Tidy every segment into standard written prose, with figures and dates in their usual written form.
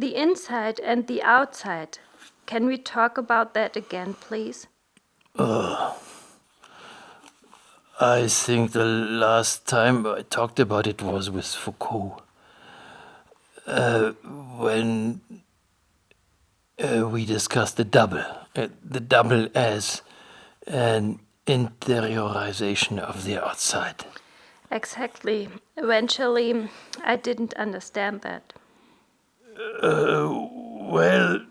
The inside and the outside. Can we talk about that again, please? I think the last time I talked about it was with Foucault. When we discussed the double as an interiorization of the outside. Exactly. Eventually, I didn't understand that. Well,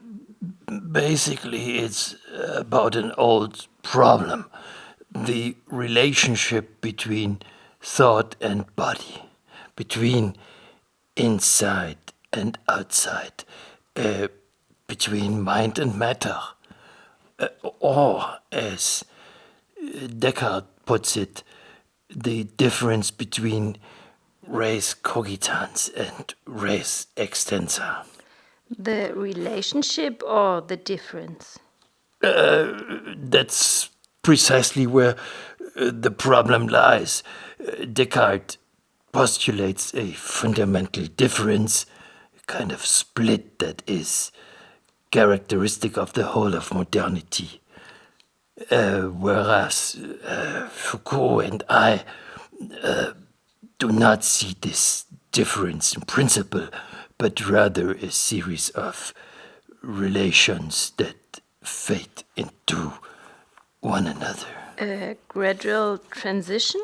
basically, it's about an old problem, the relationship between thought and body, between inside and outside, uh, between mind and matter, or as Descartes puts it, the difference between res cogitans and res extensa. The relationship or the difference? That's precisely where the problem lies. Descartes postulates a fundamental difference, a kind of split that is characteristic of the whole of modernity. Whereas Foucault and I do not see this difference in principle, but rather a series of relations that fade into one another. A gradual transition?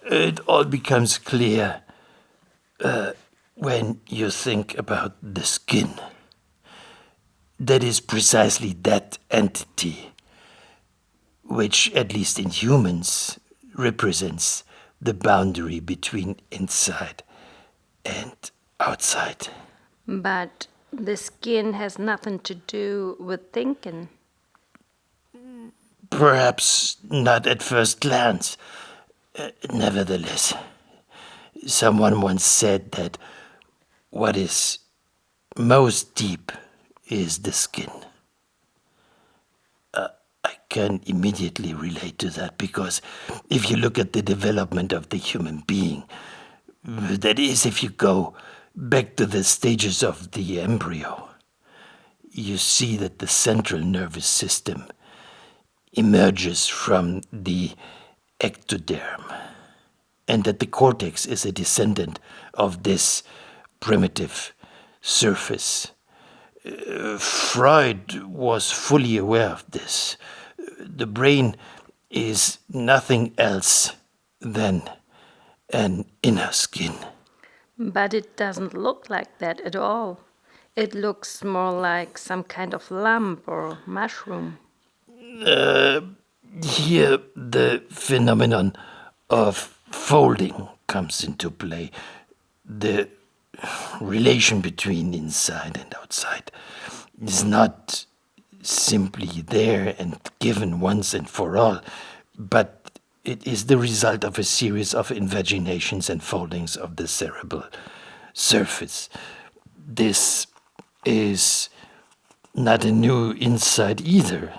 It all becomes clear when you think about the skin. That is precisely that entity, which, at least in humans, represents the boundary between inside and outside. But the skin has nothing to do with thinking. Perhaps not at first glance. Nevertheless, someone once said that what is most deep is the skin. I can immediately relate to that because if you look at the development of the human being, that is, if you go back to the stages of the embryo, you see that the central nervous system emerges from the ectoderm, and that the cortex is a descendant of this primitive surface. Freud was fully aware of this. The brain is nothing else than an inner skin. But it doesn't look like that at all. It looks more like some kind of lump or mushroom. Here, the phenomenon of folding comes into play. The relation between inside and outside is not simply there and given once and for all, but it is the result of a series of invaginations and foldings of the cerebral surface. This is not a new insight either.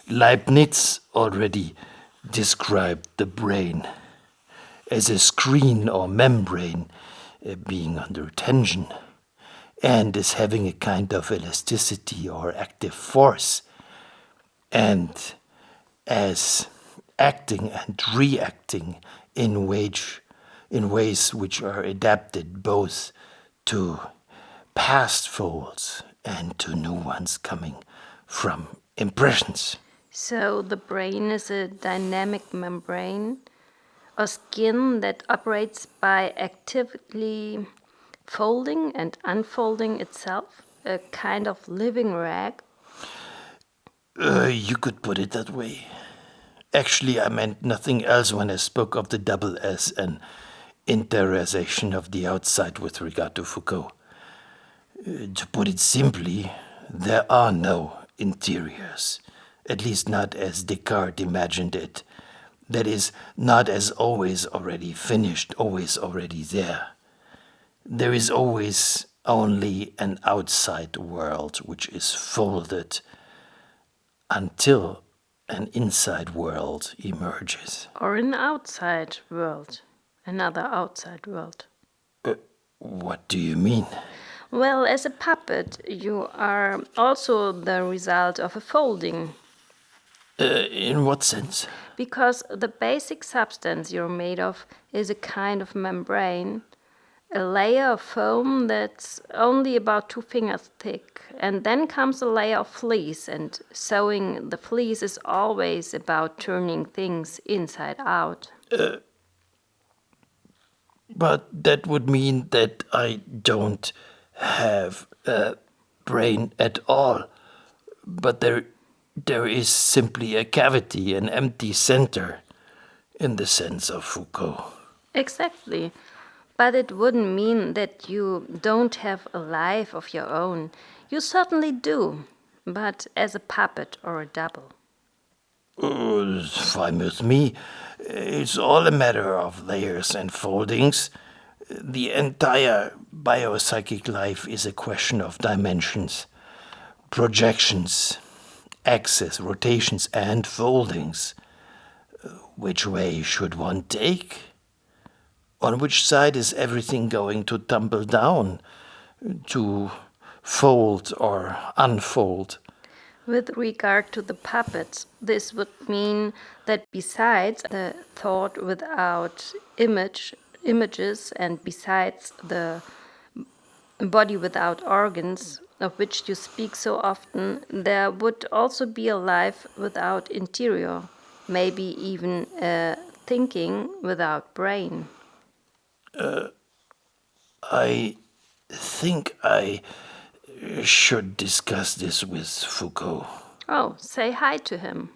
Leibniz already described the brain as a screen or membrane being under tension and as having a kind of elasticity or active force and as acting and reacting in ways which are adapted both to past folds and to new ones coming from impressions. So the brain is a dynamic membrane or skin that operates by actively folding and unfolding itself, a kind of living rag. You could put it that way. Actually, I meant nothing else when I spoke of the double as an interiorization of the outside with regard to Foucault. To put it simply, there are no interiors, at least not as Descartes imagined it. That is, not as always already finished, always already there. There is always only an outside world which is folded until an inside world emerges. Or an outside world, another outside world. What do you mean? Well, as a puppet, you are also the result of a folding, In what sense? because the basic substance you're made of is a kind of membrane, a layer of foam that's only about 2 fingers thick. And then comes a layer of fleece, and sewing the fleece is always about turning things inside out. But that would mean that I don't have a brain at all. But there is simply a cavity, an empty center, in the sense of Foucault. Exactly. But it wouldn't mean that you don't have a life of your own. You certainly do, but as a puppet or a double. Fine with me. It's all a matter of layers and foldings. The entire biopsychic life is a question of dimensions, projections, axes, rotations, and foldings. Which way should one take? On which side is everything going to tumble down, to fold or unfold? With regard to the puppets, this would mean that besides the thought without images, and besides the body without organs, of which you speak so often, there would also be a life without interior, maybe even a thinking without brain. I think I should discuss this with Foucault. Oh, say hi to him.